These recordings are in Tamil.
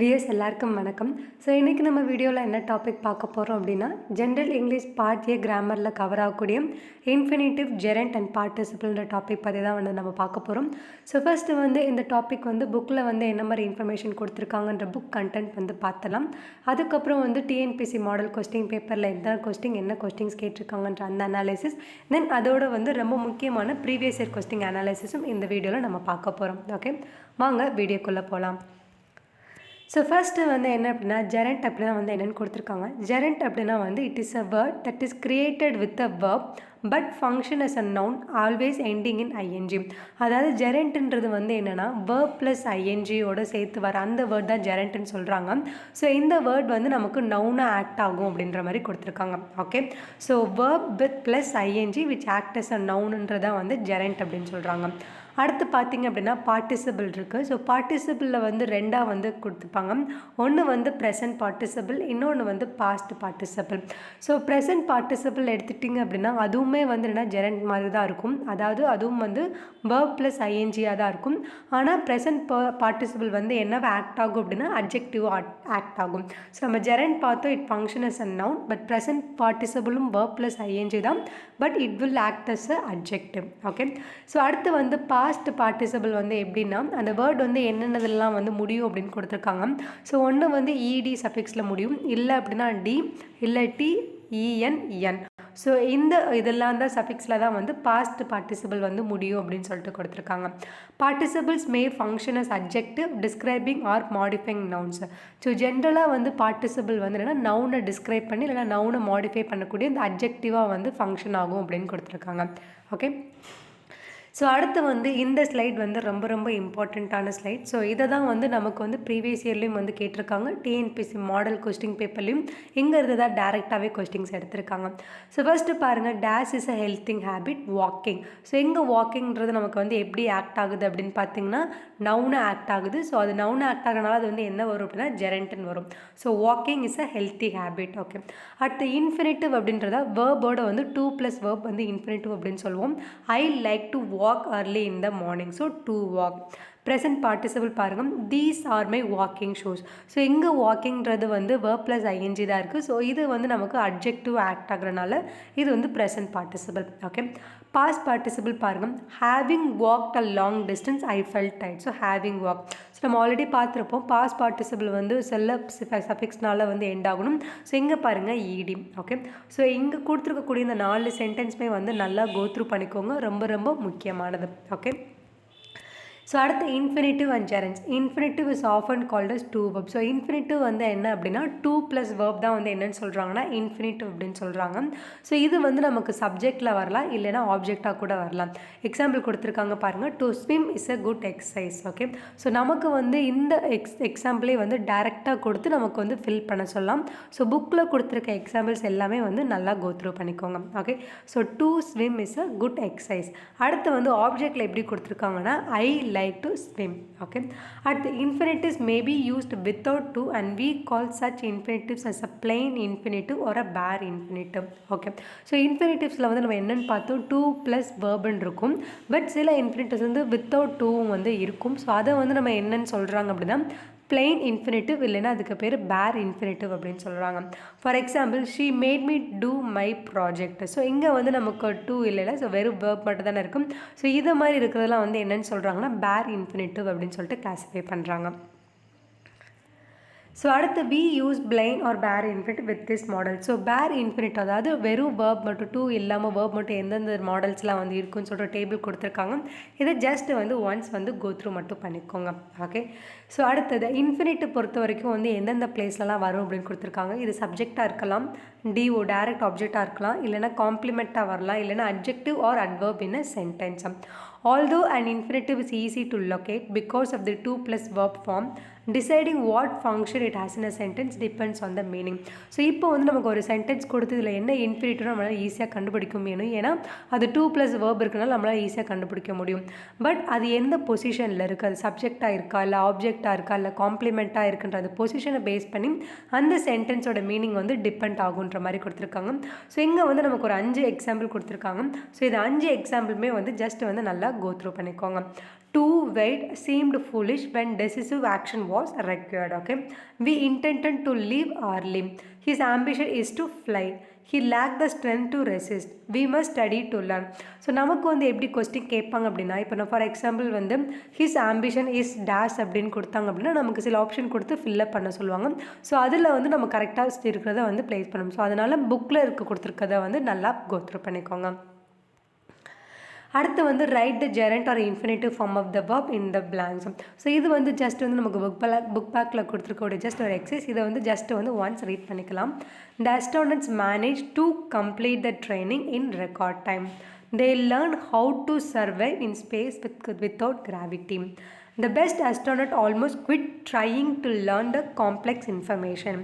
விஎஸ் எல்லாருக்கும் வணக்கம். ஸோ இன்றைக்கி நம்ம வீடியோவில் என்ன டாபிக் பார்க்க போகிறோம் அப்படின்னா, ஜென்ரல் இங்கிலீஷ் பார்ட் ஏ கிராமரில் கவர் ஆகக்கூடிய இன்ஃபினிட்டிவ், ஜெரண்ட் அண்ட் பார்ட்டிசிபிள்ன்ற டாபிக் பற்றி தான் நம்ம பார்க்க போகிறோம். ஸோ ஃபஸ்ட்டு இந்த டாபிக் புக்கில் என்ன மாதிரி இன்ஃபர்மேஷன் கொடுத்துருக்காங்கன்ற புக் கண்டென்ட் பார்த்தலாம். அதுக்கப்புறம் டிஎன்பிஎஸ்சி மாடல் கொஸ்டின் பேப்பரில் என்ன கொஸ்டின்ஸ் கேட்டிருக்காங்கன்ற அந்த அனாலிசிஸ், தென் அதோட ரொம்ப முக்கியமான ப்ரீவியஸ் இயர் கொஸ்டின் அனாலிசிஸும் இந்த வீடியோவில் நம்ம பார்க்க போகிறோம். ஓகே, வாங்க வீடியோக்குள்ளே போகலாம். ஸோ ஃபஸ்ட்டு என்ன அப்படின்னா, ஜெரண்ட் அப்படின்னா என்னென்னு கொடுத்துருக்காங்க. ஜெரண்ட் அப்படின்னா it is a word that is created with a verb but function as a noun always ending in I N G. அதாவது ஜெரண்ட்ன்றது என்னென்னா வேர்ப் ப்ளஸ் ஐஎன்ஜியோட சேர்த்து வர அந்த வேர்ட் தான் ஜெரண்ட்னு சொல்கிறாங்க. ஸோ இந்த வேர்ட் நமக்கு நவுனாக ஆக்ட் ஆகும் அப்படின்ற மாதிரி கொடுத்துருக்காங்க. Okay, so verb with plus I N G which act as a நவுன்ன்றதான் ஜெரண்ட் அப்படின்னு சொல்கிறாங்க. அடுத்து பார்த்திங்க அப்படின்னா பார்ட்டிசிபிள் இருக்குது. ஸோ பார்ட்டிசிபிளில் ரெண்டாக கொடுத்துப்பாங்க. ஒன்று ப்ரெசன்ட் பார்ட்டிசிபிள், இன்னொன்று past participle. So present participle எடுத்துட்டிங்க அப்படின்னா அதுவுமே என்னென்னா ஜெரண்ட் மாதிரி தான் இருக்கும். அதாவது அதுவும் வேர்ப் ப்ளஸ் ஐஎன்ஜியாக தான் இருக்கும். ஆனால் ப்ரெசன்ட் பார்ட்டிசிபிள் என்னவா ஆக்ட் ஆகும் அப்படின்னா அட்ஜெக்டிவ் ஆக்ட் ஆகும். ஸோ நம்ம ஜெரண்ட் பார்த்தோம், it function as a noun. But present பார்ட்டிசிபிளும் வேர்ப் ப்ளஸ் ஐஎன்ஜி தான், but it will act as a adjective. Okay, so அடுத்து பாஸ்ட் பார்ட்டிசிபிள் எப்படின்னா அந்த வேர்ட் என்னென்னதெல்லாம் முடியும் அப்படின்னு கொடுத்துருக்காங்க. ஸோ ஒன்று இடி சஃபிக்ஸில் முடியும், இல்லை அப்படின்னா டி, இல்லை டி, இஎன், என். ஸோ இதெல்லாம் தான் சஃபிக்ஸில் தான் பாஸ்ட் பார்ட்டிசிபிள் முடியும் அப்படின்னு சொல்லிட்டு கொடுத்துருக்காங்க. Participles may function as adjective describing or modifying nouns. So ஜென்ரலாக பார்ட்டிசிபிள் என்னென்னா நவுனை டிஸ்கிரைப் பண்ணி இல்லைனா நவுனை மாடிஃபை பண்ணக்கூடிய இந்த அட்ஜெக்டிவாக ஃபங்க்ஷன் ஆகும் அப்படின்னு கொடுத்துருக்காங்க. ஓகே, ஸோ அடுத்து இந்த ஸ்லைட் ரொம்ப இம்பார்ட்டண்ட்டான ஸ்லைட். ஸோ இதை தான் நமக்கு ப்ரீவியஸ் இயர்லேயும் கேட்டிருக்காங்க. டிஎன்பிஎஸ்சி மாடல் கொஸ்டின் பேப்பர்லையும் இங்கே இருந்து தான் டேரெக்டாகவே கொஸ்டின்ஸ் எடுத்திருக்காங்க. ஸோ ஃபஸ்ட்டு பாருங்கள், this is a healthy habit walking. So எங்கே வாக்கிங்கிறது நமக்கு எப்படி ஆக்ட் ஆகுது அப்படின்னு பார்த்தீங்கன்னா நவுனை ஆக்ட் ஆகுது. ஸோ அது நவுனை ஆக்ட் ஆகிறனால அது என்ன வரும் அப்படின்னா ஜெரண்ட்னு வரும். So walking is a healthy habit. Okay, அடுத்து இன்ஃபினிட்டிவ் அப்படின்றத வேர்போட 2 + வேர்ப் இன்ஃபினிட்டிவ் அப்படின்னு சொல்லுவோம். I like to walk early in the morning. So to walk. present participle பாருங்கள், these are my walking shoes. So இங்கே வாக்கிங்கிறது verb plus ing தான் இருக்குது. ஸோ இது நமக்கு adjective ஆக்ட் ஆகிறனால இது present participle. Okay, past participle பாருங்கள், having walked a long distance I felt tired. So having walked. So நம்ம ஆல்ரெடி பார்த்துருப்போம் past participle செல்ல சஃபிக்ஸ்னால எண்ட் ஆகணும். ஸோ இங்கே பாருங்கள் ஈடி. ஓகே, ஸோ இங்கே கொடுத்துருக்கக்கூடிய இந்த 4 சென்டென்ஸுமே நல்லா கோ த்ரூ பண்ணிக்கோங்க, ரொம்ப முக்கியமானது. ஓகே, ஸோ அடுத்து infinitive and gerunds. Infinitive is often called as to verb. So infinitive என்ன அப்படின்னா 2 + வேர்ப் தான் என்னென்னு சொல்கிறாங்கன்னா இன்ஃபினிட்டிவ் அப்படின்னு சொல்கிறாங்க. ஸோ இது நமக்கு சப்ஜெக்டில் வரலாம், இல்லைனா ஆப்ஜெக்டாக கூட வரலாம். எக்ஸாம்பிள் கொடுத்துருக்காங்க பாருங்கள், to swim is a good exercise. Okay, so நமக்கு இந்த எக்ஸாம்பிளே டேரெக்டாக கொடுத்து நமக்கு ஃபில் பண்ண சொல்லலாம். ஸோ புக்கில் கொடுத்துருக்க எக்ஸாம்பிள்ஸ் எல்லாமே நல்லா கோ த்ரூ பண்ணிக்கோங்க. Okay, so to swim is a good exercise. அடுத்து ஆப்ஜெக்டில் எப்படி கொடுத்துருக்காங்கன்னா ஐ like to swim. Okay, at the infinitives may be used without to and we call such infinitives as a plain infinitive or a bare infinitive. Okay, so infinitives நம்ம என்னன்னு பார்த்தோம், 2 + verb இருக்கும். பட் சில infinitives without to இருக்கும். ஸோ அதை நம்ம என்னன்னு சொல்கிறாங்க அப்படின்னா plain infinitive, இல்லைன்னா அதுக்கு பேர் bare infinitive அப்படின்னு சொல்கிறாங்க. For example, she made me do my project. So இங்கே நமக்கு டூ இல்லை, ஸோ வெறும் verb மட்டும் தானே இருக்கும். ஸோ இதை மாதிரி இருக்கிறதெல்லாம் என்னென்னு சொல்கிறாங்கன்னா bare infinitive அப்படின்னு சொல்லிட்டு கிளாஸிஃபை பண்ணுறாங்க. ஸோ அடுத்து we use plain or bare infinitive with this model. So bare infinitive அதாவது வெறும் verb மட்டும், டூ இல்லாமல் verb மட்டும் எந்தெந்த மாடல்ஸ்லாம் இருக்குன்னு சொல்கிற டேபிள் கொடுத்துருக்காங்க. இதை ஜஸ்ட் ஒன்ஸ் கோ த்ரூ மட்டும் பண்ணிக்கோங்க. ஓகே, ஸோ அடுத்தது இன்ஃபினிட்டிவ் பொறுத்த வரைக்கும் எந்தெந்த பிளேஸ்லலாம் வரும் அப்படின்னு கொடுத்துருக்காங்க. இது சப்ஜெக்டாக இருக்கலாம், டிஓ டைரக்ட் ஆப்ஜெக்டாக இருக்கலாம், இல்லைனா காம்ப்ளிமெண்ட்டாக வரலாம், இல்லைனா adjective or adverb in a sentence. Although an infinitive is easy to locate because of the 2 + verb form, deciding what function it has in a sentence depends on the meaning. So இப்போ நமக்கு ஒரு சென்டென்ஸ் கொடுத்து இதில் என்ன இன்ஃபினிட்டிவ் நம்மளால் ஈஸியாக கண்டுபிடிக்க முடியும். ஏன்னா அது 2 + verb இருக்கனால நம்மளால் ஈஸியாக கண்டுபிடிக்க முடியும். பட் அது எந்த பொசிஷனில் இருக்குது, அது சப்ஜெக்டாக இருக்கா, இல்லை ஆப்ஜெக்டாக இருக்கா, இல்லை காம்ப்ளிமெண்ட்டாக இருக்குன்ற அந்த பொசிஷனை பேஸ் பண்ணி அந்த சென்டென்ஸோட மீனிங் டிபெண்ட் ஆகுன்ற மாதிரி கொடுத்துருக்காங்க. ஸோ இங்கே நமக்கு ஒரு 5 எக்ஸாம்பிள் கொடுத்துருக்காங்க. ஸோ இது 5 எக்ஸாம்பிளுமே ஜஸ்ட் நல்லா கோ த்ரூ பண்ணிக்கோங்க. to wait seemed foolish when decisive action was required. Okay, we intended to leave early. His ambition is to fly. He lacked the strength to resist. We must study to learn. So நமக்கு வந்து எப்படி கொஸ்டின் கேட்பாங்க அப்படின்னா, இப்போ நான் ஃபார் எக்ஸாம்பிள் வந்து ஹிஸ் ஆம்பிஷன் இஸ் டேஷ் அப்படின்னு கொடுத்தாங்க அப்படின்னா நமக்கு சில ஆப்ஷன் கொடுத்து ஃபில்லப் பண்ண சொல்லுவாங்க. ஸோ அதில் வந்து நம்ம கரெக்டாக இருக்கிறத வந்து ப்ளேஸ் பண்ணணும். ஸோ அதனால் புக்கில் இருக்க கொடுத்துருக்கதை வந்து நல்லா கோத்ரூ பண்ணிக்கோங்க. அடுத்து வந்து write the gerund or infinitive form of the verb in the blanks. So இது வந்து ஜஸ்ட் வந்து நமக்கு புக் பேக்கில் கொடுத்துருக்கக்கூடிய ஜஸ்ட் ஒரு எக்ஸசைஸ். இதை வந்து ஜஸ்ட் வந்து ஒன்ஸ் ரீட் பண்ணிக்கலாம். The astronauts managed to complete the training in record time. They learned how to survive in space without gravity. The best astronaut almost quit trying to learn the complex information.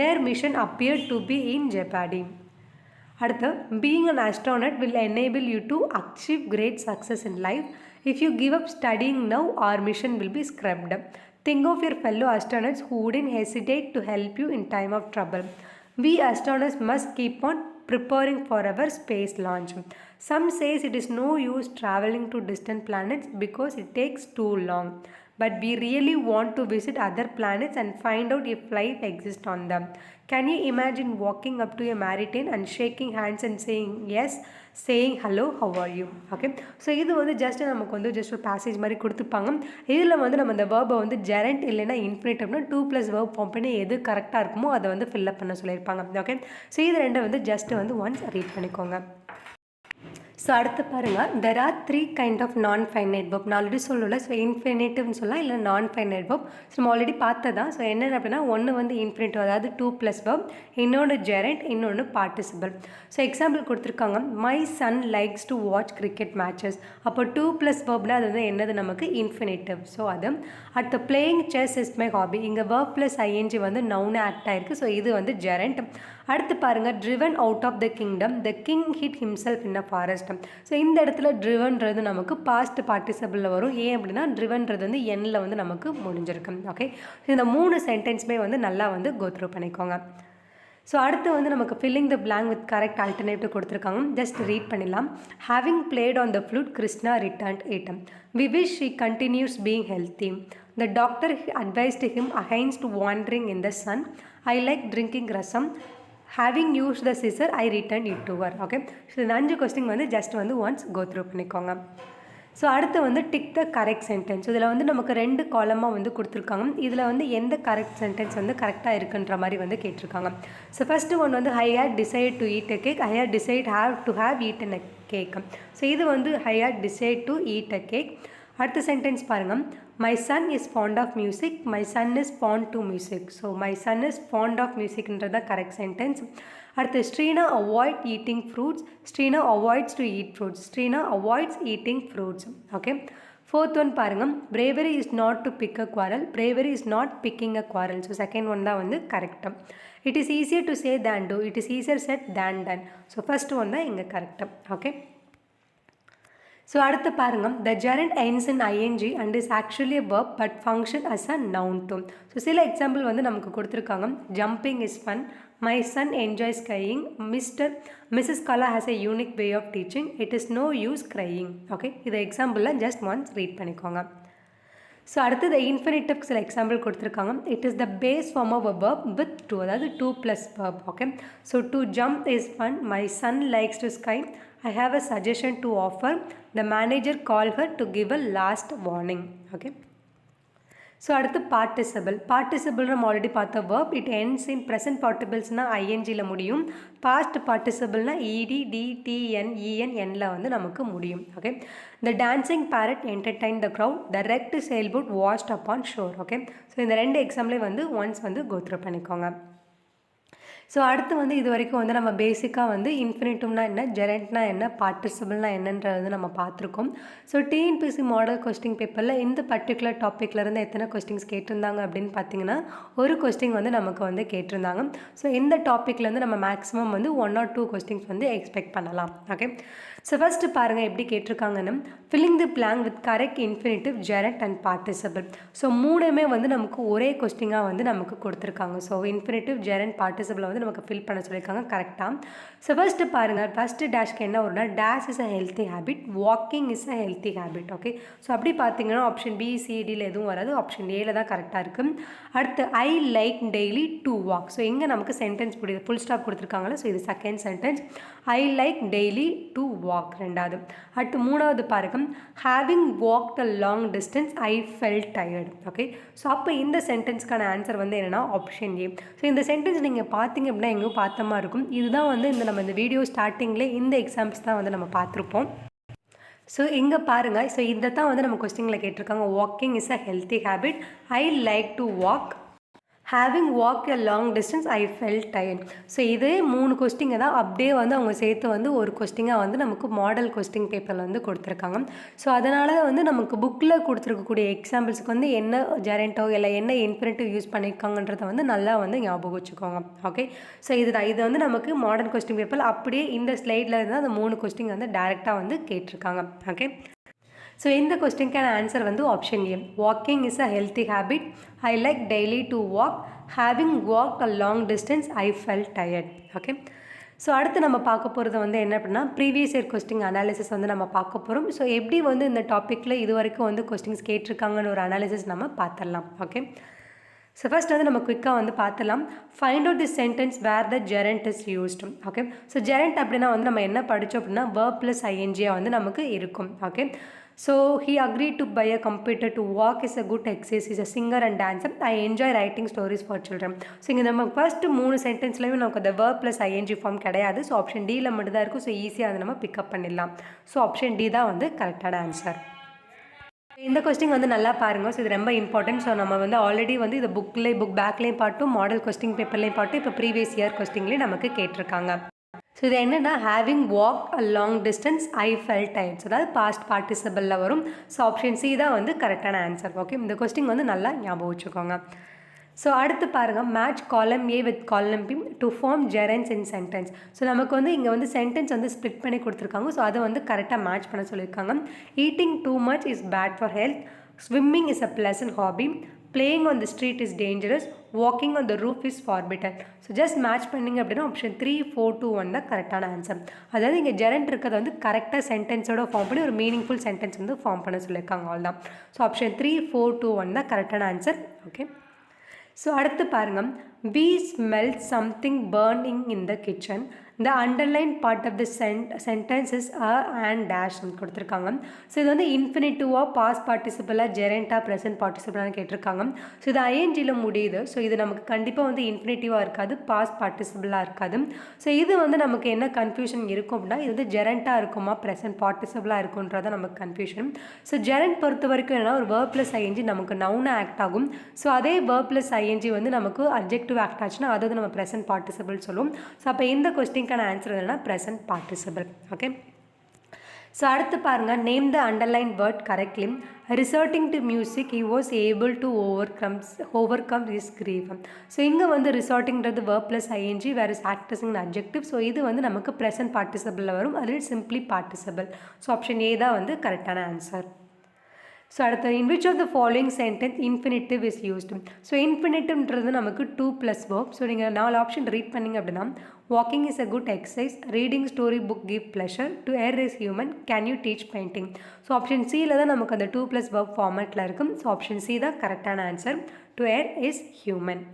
Their mission appeared to be in jeopardy. அடுத்து, being an astronaut will enable you to achieve great success in life. If you give up studying now, our mission will be scrubbed. Think of your fellow astronauts who wouldn't hesitate to help you in time of trouble. We astronauts must keep on preparing for our space launch. Some says it is no use traveling to distant planets because it takes too long. But we really want to visit other planets and find out if life exists on them. Can you imagine walking up to a Martian and shaking hands and saying yes, saying hello, how are you? Okay, so இது வந்து ஜஸ்ட் நமக்கு வந்து ஜஸ்ட் ஒரு பேசேஜ் மாதிரி கொடுத்துருப்பாங்க. இதில் வந்து நம்ம இந்த வேர்பை வந்து ஜெரண்ட் இல்லைன்னா இன்ஃபினிட்டிவ்னா 2+ வேர்ப் ஃபார்ம் பண்ணி எது கரெக்டாக இருக்குமோ அதை வந்து ஃபில்லப் பண்ண சொல்லியிருப்பாங்க. ஓகே, ஸோ இது ரெண்டை வந்து ஜஸ்ட் வந்து ஒன்ஸ் ரீட் பண்ணிக்கோங்க. ஸோ அடுத்து பாருங்கள், தெர் ஆர் 3 கைண்ட் ஆஃப் நான் ஃபைனைட் verb. நான் ஆல்ரெடி சொல்லல. ஸோ இன்ஃபினிட்டிவ்னு சொல்லலாம், இல்லை நான் ஃபைனைட் verb. ஸோ நம்ம ஆல்ரெடி பார்த்ததான். ஸோ என்னென்ன அப்படின்னா, ஒன்று வந்து இன்ஃபினிட்டிவ், அதாவது 2+ verb, இன்னொன்று ஜெரண்ட், இன்னொன்று பார்ட்டிசிபிள். ஸோ எக்ஸாம்பிள் கொடுத்துருக்காங்க, my son likes to watch cricket matches. அப்போ 2+ verbனா அது வந்து என்னது நமக்கு இன்ஃபினிட்டிவ். ஸோ அது அடுத்து playing chess is my hobby. இங்கே verb + ing வந்து நவுன் ஆக்ட் ஆயிருக்கு. ஸோ இது வந்து ஜெரண்ட். அடுத்து பாருங்கள், driven out of the kingdom, the king hit himself in a forest. So இந்த இடத்துல ட்ரிவன்றது நமக்கு பாஸ்ட் பார்ட்டிசிபிளில் வரும். ஏன் அப்படின்னா ட்ரிவன்றது வந்து எண்ணில் வந்து நமக்கு முடிஞ்சிருக்கு. ஓகே, ஸோ இந்த 3 சென்டென்ஸுமே வந்து நல்லா வந்து கோத்ரூ பண்ணிக்கோங்க. ஸோ அடுத்து வந்து நமக்கு filling the blank with correct alternative கொடுத்துருக்காங்க. ஜஸ்ட் ரீட் பண்ணிடலாம். Having played on the flute, Krishna returned it. We wish she continues being healthy. The doctor advised him against wandering in the sun. I like drinking rasam. Having used the scissor, I returned it to her. Okay, so இந்த 5 கொஸ்டின் வந்து ஜஸ்ட் வந்து ஒன்ஸ் கோத்ரூ பண்ணிக்கோங்க. ஸோ அடுத்து வந்து டிக் த கரெக்ட் சென்டென்ஸ். இதில் வந்து நமக்கு 2 காலமாக வந்து கொடுத்துருக்காங்க. இதில் வந்து எந்த கரெக்ட் சென்டென்ஸ் வந்து கரெக்டாக இருக்குன்ற மாதிரி வந்து கேட்டிருக்காங்க. ஸோ ஃபஸ்ட்டு ஒன் வந்து I had decide to eat a cake. I had decide to have eaten a cake. So இது வந்து I had decide to eat a cake. அடுத்த சென்டென்ஸ் பாருங்கள், my son is fond of music. My son is fond to music. So my son is fond of மியூசிக்ன்றது தான் கரெக்ட் சென்டென்ஸ். அடுத்து Sreena avoid eating fruits. Sreena avoids to eat fruits. Sreena avoids eating fruits. Okay, fourth one பாருங்கள், bravery is not to pick a quarrel. bravery is not picking a quarrel. So second one தான் வந்து கரெக்டாக. It is easier to say than do. It is easier said than done. So first one தான் இங்கே கரெக்டாக. ஓகே, ஸோ அடுத்து பாருங்கள், the gerund ends in ing and is actually a verb but function as a noun too. So சில எக்ஸாம்பிள் வந்து நமக்கு கொடுத்துருக்காங்க. Jumping is fun. My son enjoys crying. Mrs Kala has a unique way of teaching. it is no use crying. Okay, இது எக்ஸாம்பிளில் ஜஸ்ட் ஒன்ஸ் ரீட் பண்ணிக்கோங்க. ஸோ அடுத்து த இன்ஃபினிட்டிவ் சில எக்ஸாம்பிள் கொடுத்துருக்காங்க. It is the base form of a verb with 2, அதாவது 2+ verb. Okay, so to jump is fun. My son likes to ski. I have a suggestion to offer. The manager called her to give a last warning. Okay, so அடுத்து பார்ட்டிசிபிள். பார்ட்டிசிபிள் நம்ம ஆல்ரெடி பார்த்த verb. It ends in present participles-னா ஐஎன்ஜியில் முடியும். பாஸ்ட் பார்ட்டிசிபிள்னா இடி டிடிஎன் இஎன்என்ல வந்து நமக்கு முடியும். Okay, the dancing parrot entertain the crowd. The wrecked sailboat washed up on shore. Okay, so இந்த 2 எக்ஸாம்லேயே வந்து ஒன்ஸ் வந்து கோத்ரூ பண்ணிக்கோங்க. ஸோ அடுத்து வந்து இது வரைக்கும் வந்து நம்ம பேசிக்காக வந்து இன்ஃபினிட்டிவ்னா என்ன, ஜெரண்ட்னா என்ன, பார்ட்டிசிபிள்னா என்னன்றது நம்ம பார்த்துருக்கோம். ஸோ டிஎன்பிஎஸ்சி மாடல் கொஸ்டின் பேப்பரில் இந்த பர்டிகுலர் டாப்பிக்லேருந்து எத்தனை கொஸ்டின்ஸ் கேட்டிருந்தாங்க அப்படின்னு பார்த்தீங்கன்னா, ஒரு கொஸ்டின் வந்து நமக்கு வந்து கேட்டிருந்தாங்க. ஸோ இந்த டாப்பிக்லேருந்து நம்ம மேக்ஸிமம் வந்து 1 or 2 கொஸ்டின்ஸ் வந்து எக்ஸ்பெக்ட் பண்ணலாம். ஓகே, ஸோ ஃபஸ்ட்டு பாருங்கள் எப்படி கேட்டிருக்காங்கன்னு, filling the blank with correct infinitive gerund and participle. So மூணுமே வந்து நமக்கு ஒரே கொஸ்டினாக வந்து நமக்கு கொடுத்துருக்காங்க. ஸோ இன்ஃபினிட்டிவ் ஜெரண்ட் பார்ட்டிசிபிளை வந்து நமக்கு ஃபில் பண்ண சொல்லியிருக்காங்க கரெக்டாக. ஸோ ஃபஸ்ட்டு பாருங்கள், ஃபஸ்ட்டு டேஷ்க்கு என்ன வரும்னா, dash is a healthy habit, walking is a healthy habit. Okay, so அப்படி பார்த்தீங்கன்னா ஆப்ஷன் பி சிடியில் எதுவும் வராது, ஆப்ஷன் ஏல தான் கரெக்டாக இருக்குது. அடுத்து I like daily to walk. So இங்கே நமக்கு சென்டென்ஸ் புரியுது, ஃபுல் ஸ்டாப் கொடுத்துருக்காங்களே, ஸோ இது second sentence. I like daily to walk ரெண்டாவது. அடுத்து மூணாவது பாருங்க, having walked a long distance I felt tired. Okay, so அப்போ இந்த சென்டென்ஸ்க்கான ஆன்சர் வந்து என்னென்னா ஆப்ஷன் ஏ. ஸோ இந்த சென்டென்ஸ் நீங்கள் பார்த்தீங்க அப்படின்னா எங்கேயும் பார்த்த மாதிரி இருக்கும். இதுதான் வந்து நம்ம இந்த வீடியோ ஸ்டார்டிங்லேயே இந்த எக்ஸாம்பிள்ஸ் தான் வந்து நம்ம பார்த்துருப்போம். ஸோ இங்கே பாருங்கள், ஸோ இதை தான் வந்து நம்ம கொஸ்டினில் கேட்டிருக்காங்க. Walking is a healthy habit, I like to walk, having walk a long distance I felt tired. So இதே 3 கொஸ்டிங்க தான் அப்படியே வந்து அவங்க சேர்த்து வந்து ஒரு கொஸ்டிங்காக வந்து நமக்கு மாடல் கொஸ்டின் பேப்பரில் வந்து கொடுத்துருக்காங்க. ஸோ அதனால் வந்து நமக்கு புக்கில் கொடுத்துருக்கக்கூடிய எக்ஸாம்பிள்ஸுக்கு வந்து என்ன ஜெரண்டோ இல்லை என்ன இன்ஃபினிட்டிவ் யூஸ் பண்ணியிருக்காங்கன்றதை வந்து நல்லா வந்து ஞாபகம் வச்சுக்கோங்க. ஓகே, ஸோ இதுதான், இது வந்து நமக்கு மாடர்ன் கொஸ்டின் பேப்பர் அப்படியே இந்த ஸ்லைடில் இருந்தால் அந்த 3 கொஸ்டின் வந்து டேரெக்டாக வந்து கேட்டிருக்காங்க. ஓகே, ஸோ இந்த கொஸ்டினுக்கான ஆன்சர் வந்து option A, walking is a healthy habit, I like daily to walk, having walk a long distance I felt tired. Okay, so அடுத்து நம்ம பார்க்க போகிறது வந்து என்ன அப்படின்னா, ப்ரீவியஸ் இயர் கொஸ்டின் அனாலிசிஸ் வந்து நம்ம பார்க்க போகிறோம். ஸோ எப்படி வந்து இந்த டாப்பிக்கில் இது வரைக்கும் வந்து கொஸ்டின்ஸ் கேட்டிருக்காங்கன்னு ஒரு அனாலிசிஸ் நம்ம பார்த்துடலாம். ஓகே, ஸோ ஃபஸ்ட் வந்து நம்ம குயிக்காக வந்து பார்த்துலாம். Find out the sentence where the gerund is used. Okay, so gerund அப்படின்னா வந்து நம்ம என்ன படித்தோம் அப்படின்னா verb + ing வந்து நமக்கு இருக்கும். Okay, so he agreed to buy a computer to walk is a good exercise, is a singer and dancer, I enjoy writing stories for children. So இங்கே நம்ம ஃபஸ்ட்டு 3 சென்டென்ஸ்லையும் நமக்கு அந்த verb + ing ஃபார்ம் கிடையாது. ஸோ ஆப்ஷன் டியில் மட்டும் தான் இருக்கும். ஸோ ஈஸியாக அதை நம்ம பிக்கப் பண்ணிடலாம். ஸோ ஆப்ஷன் டி தான் வந்து கரெக்டான ஆன்சர். இந்த கொஸ்டின் வந்து நல்லா பாருங்கள். ஸோ இது ரொம்ப இம்பார்ட்டன்ட். ஸோ நம்ம வந்து ஆல்ரெடி வந்து இது புக் பேக்லேயும் பாட்டும் மாடல் கொஸ்டின் பேப்பர்லேயும் பாட்டும் இப்போ ப்ரீவியஸ் இயர் கொஸ்டின்லேயும் நமக்கு கேட்டிருக்காங்க. ஸோ இது என்னென்னா, having walk a long distance I felt tired, அதாவது பாஸ்ட் பார்ட்டிசிபிளில் வரும். ஸோ ஆப்ஷன் சி தான் வந்து கரெக்டான ஆன்சர். ஓகே, இந்த கொஸ்டின் வந்து நல்லா ஞாபகம் வச்சுக்கோங்க. ஸோ அடுத்து பாருங்கள், match column A with column B to form gerunds in sentence. So நமக்கு வந்து இங்கே வந்து சென்டென்ஸ் வந்து ஸ்ப்ளிட் பண்ணி கொடுத்துருக்காங்க. ஸோ அதை வந்து கரெக்டாக மேட்ச் பண்ண சொல்லியிருக்காங்க. Eating too much is bad for health, swimming is a pleasant hobby, playing on the street is dangerous, walking on the roof is forbidden. So just match பண்ணிங்க அப்படின்னா ஆப்ஷன் 3, 4, 2, 1 தான் கரெக்டான ஆன்சர். அதாவது இங்கே ஜெரண்ட் இருக்கிறத வந்து கரெக்டாக சென்டென்ஸோட ஃபார்ம் பண்ணி ஒரு மீனிங்ஃபுல் சென்டென்ஸ் வந்து ஃபார்ம் பண்ண சொல்லியிருக்காங்க. அவ்வளோதான். ஸோ ஆப்ஷன் 3, 4, 2, 1 தான் கரெக்டான ஆன்சர். ஓகே, ஸோ அடுத்து பாருங்கள், we smell something burning in the kitchen, the underlined part of the sentence is a and dash கொடுத்துருக்காங்க. ஸோ இது வந்து இன்ஃபினிட்டிவாக பாஸ்ட் பார்ட்டிசிபிளாக ஜெரண்டாக ப்ரெசன்ட் பார்ட்டிசிபிளாக கேட்டிருக்காங்க. ஸோ இது ஐஎன்ஜியில் முடியுது. ஸோ இது நமக்கு கண்டிப்பாக வந்து இன்ஃபினிட்டிவாக இருக்காது, பாஸ்ட் பார்ட்டிசிபிளாக இருக்காது. ஸோ இது வந்து நமக்கு என்ன கன்ஃபியூஷன் இருக்கும் அப்படின்னா, இது வந்து ஜெரண்டாக இருக்குமா ப்ரெசன்ட் பார்ட்டிசிபிளாக இருக்குன்றதான் நமக்கு கன்ஃபியூஷன். ஸோ ஜெரண்ட் பொறுத்த வரைக்கும் என்னன்னா, ஒரு verb + ing நமக்கு நவுனாக ஆக்ட் ஆகும். ஸோ அதே verb + ing வந்து நமக்கு அட்ஜெக்டிவ் ஆக்ட் ஆச்சுன்னா அது வந்து நம்ம ப்ரெசன்ட் பார்ட்டிசிபிள் சொல்லுவோம். ஸோ அப்போ இந்த கொஸ்டின் ஆன்சர் என்னன்னா ப்ரெசன்ட் பார்ட்டிசிபிள். ஓகே, ஸோ அடுத்து பாருங்கள், name the underline word correctly. Resorting to music he was able to overcome his grief. So இங்கே வந்து ரிசார்ட்டிங்கிறது verb + ing வேறு ஆக்டர்ஸிங் அட்ஜெக்டிவ். ஸோ இது வந்து நமக்கு ப்ரெசன்ட் பார்ட்டிசிபிளில் வரும், அதில் simply participle. So option A தான் வந்து கரெக்டான ஆன்சர். ஸோ அடுத்து, in which of the following sentence infinitive is used. So இன்ஃபினிட்டிவ்ன்றது நமக்கு 2 + verb. ஸோ நீங்கள் 4 ஆப்ஷன் ரீட் பண்ணிங்க அப்படின்னா, walking is a good exercise, reading story book give pleasure, to err is human, can you teach painting. So option சியில் தான் நமக்கு அந்த 2 + verb ஃபார்மேட்டில் இருக்கும். ஸோ ஆப்ஷன் சி தான் கரெக்டான answer, to err is human.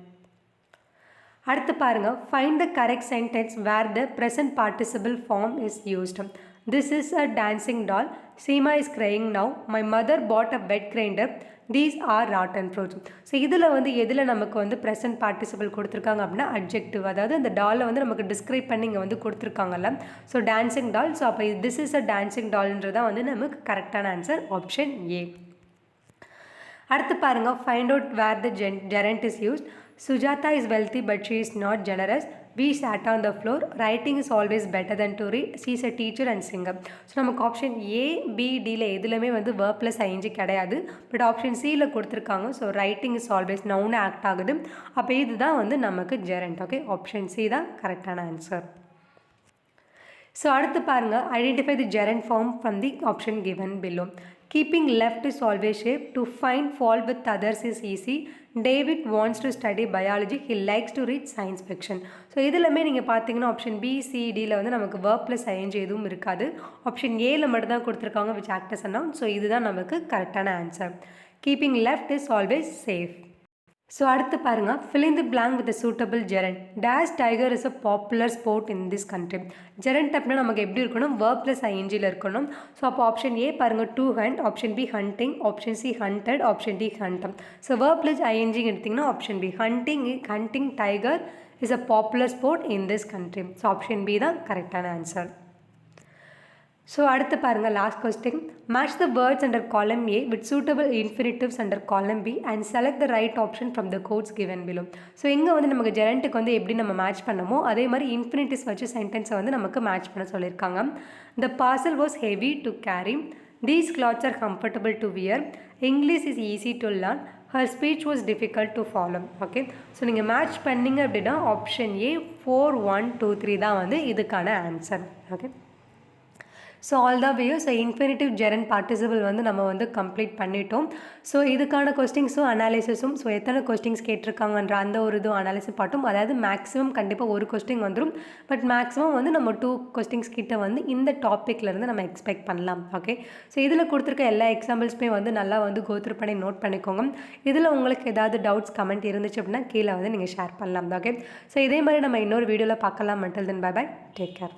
அடுத்து பாருங்கள், find the correct sentence where the present participle form is used. This is a dancing doll, Seema is crying now, my mother bought a bed grinder, these are rotten fruits. So இதில் வந்து எதில் நமக்கு வந்து ப்ரெசன்ட் பார்ட்டிசிபிள் கொடுத்துருக்காங்க அப்படின்னா அட்ஜெக்டிவ், அதாவது அந்த டாலை வந்து நமக்கு டிஸ்கிரைப் பண்ணி இங்கே வந்து கொடுத்துருக்காங்கல்ல. So dancing doll. ஸோ அப்போ திஸ் இஸ் அ டான்சிங் டால்ன்றதான் வந்து நமக்கு கரெக்டான ஆன்சர், ஆப்ஷன் ஏ. அடுத்து பாருங்கள், find out where the gerund is used. Sujata is wealthy but she is not generous. We sat on the floor. Writing is always better than to read. She is a teacher and singer. So நமக்கு ஆப்ஷன் ஏ, பி, டியில் எதுலையுமே வந்து verb + ing கிடையாது. பட் ஆப்ஷன் சியில் கொடுத்துருக்காங்க. So writing is always noun act ஆகுது. அப்போ இதுதான் வந்து நமக்கு ஜெரண்ட். ஓகே, ஆப்ஷன் சி தான் கரெக்டான ஆன்சர். ஸோ அடுத்து பாருங்கள், identify the gerund form from the option given below. Keeping left is always safe. To find fault with others is easy. David wants to study biology. He likes to read science fiction. So இதிலுமே நீங்கள் பார்த்தீங்கன்னா ஆப்ஷன் பிசிடியில் வந்து நமக்கு வேர்ப் ப்ளஸ் ஐஎன்ஜி எதுவும் இருக்காது. ஆப்ஷன் ஏல மட்டும் தான் கொடுத்துருக்காங்க which act as a noun. So இதுதான் நமக்கு கரெக்டான answer. Keeping left is always safe. So அடுத்து பாருங்கள், fill in the blank with a suitable gerund. Dash tiger is a popular sport in this country. Gerund அப்படின்னா நமக்கு எப்படி இருக்கணும், verb plus ingல இருக்கணும். ஸோ அப்போ ஆப்ஷன் ஏ பாருங்கள் to hunt, option B hunting, option C hunted, option D hunt. So verb plus ing எடுத்திங்கன்னா option B hunting tiger is a popular sport in this country. So option B தான் கரெக்டான ஆன்சர். ஸோ அடுத்து பாருங்கள், last question. Match the words under column A with suitable infinitives under column B and select the right option from the codes given below. So இங்கே வந்து நமக்கு ஜெரண்ட்டுக்கு வந்து எப்படி நம்ம மேட்ச் பண்ணமோ அதே மாதிரி இன்ஃபினிட்டிவ்ஸ் வச்சு சென்டென்ஸை வந்து நமக்கு மேட்ச் பண்ண சொல்லியிருக்காங்க. The parcel was heavy to carry. These clothes are comfortable to wear. English is easy to learn. Her speech was difficult to follow. Okay, so நீங்கள் மேட்ச் பண்ணிங்க அப்படின்னா ஆப்ஷன் ஏ 4, 1, 2, 3 தான் வந்து இதுக்கான answer. Okay, so all the way. So infinitive gerund participle வந்து நம்ம வந்து கம்ப்ளீட் பண்ணிட்டோம். ஸோ இதுக்கான கொஸ்டின்ஸும் அனாலிசிஸும், ஸோ எத்தனை கொஸ்டின்ஸ் கேட்டிருக்காங்கன்ற அந்த ஒரு இதுவும் அனாலிசிஸ் பார்ட்டும், அதாவது மேக்ஸிமம் கண்டிப்பாக ஒரு கொஸ்டின் வந்துடும். பட் மேக்ஸிமம் வந்து நம்ம 2 கொஸ்டின்ஸ் கிட்ட வந்து இந்த டாப்பிக்லேருந்து நம்ம எக்ஸ்பெக்ட் பண்ணலாம். ஓகே, ஸோ இதில் கொடுத்துருக்க எல்லா எக்ஸாம்பிள்ஸுமே வந்து நல்லா வந்து கோத்ரூ பண்ணி நோட் பண்ணிக்கோங்க. இதில் உங்களுக்கு ஏதாவது டவுட்ஸ் கமெண்ட் இருந்துச்சு அப்படின்னா கீழே வந்து நீங்கள் ஷேர் பண்ணலாம். ஓகே, ஸோ இதே மாதிரி நம்ம இன்னொரு வீடியோவில் பார்க்கலாம். until then bye bye, take care.